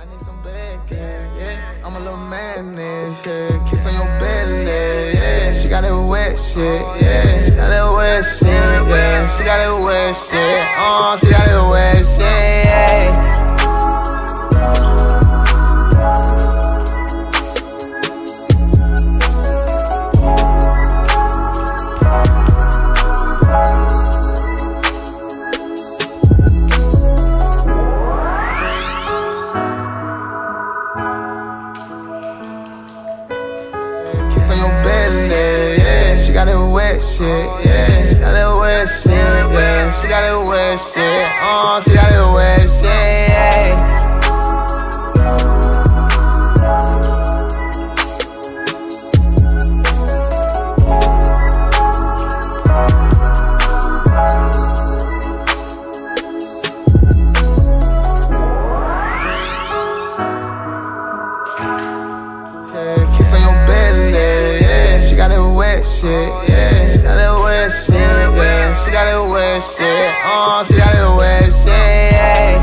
I need some bacon, yeah. I'm a little manish, yeah. Kiss on your belly, yeah. She got that wet shit, yeah. She got that wet shit, yeah. She got that wet shit, she got that wet shit, yeah. Kiss on your belly, yeah. She got that wet shit, yeah. She got that wet shit, yeah. She got that wet shit, she got that wet shit, yeah. Kiss on your belly, yeah. She got that wet shit, yeah. She got that wet shit, yeah. She got that wet shit, she got that wet shit, yeah.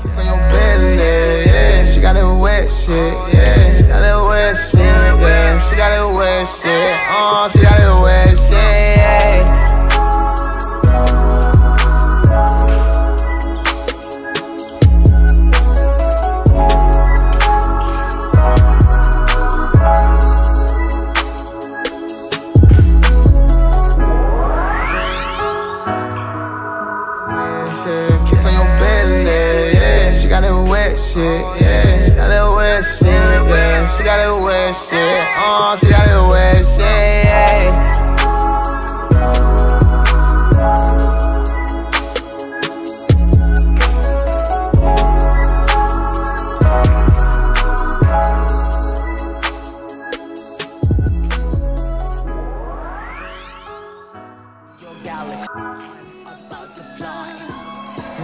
Kiss on your belly, yeah. She got that wet shit, yeah. She got that wet shit, yeah. She got that wet shit, she got that wet shit, yeah. Kiss on your belly, yeah. She got that wet shit, yeah. She got that wet shit, yeah. She got that wet shit, she got that wet shit, yeah. Your galaxy, I'm about to fly.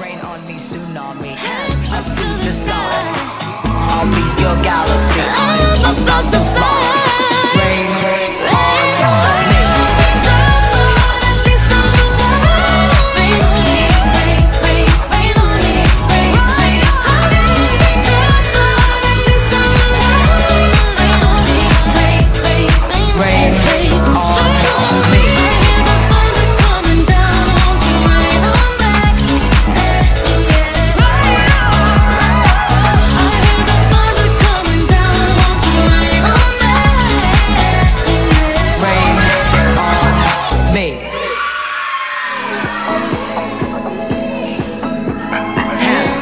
Rain on me, tsunami, hands up to the sky. I'll be your galaxy, I'm about to fly. Rain on me.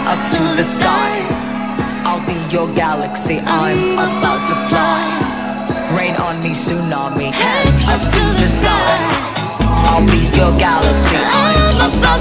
Up to the sky, I'll be your galaxy, I'm about to fly. Rain on me, tsunami, hands up to the sky. I'll be your galaxy, I'm about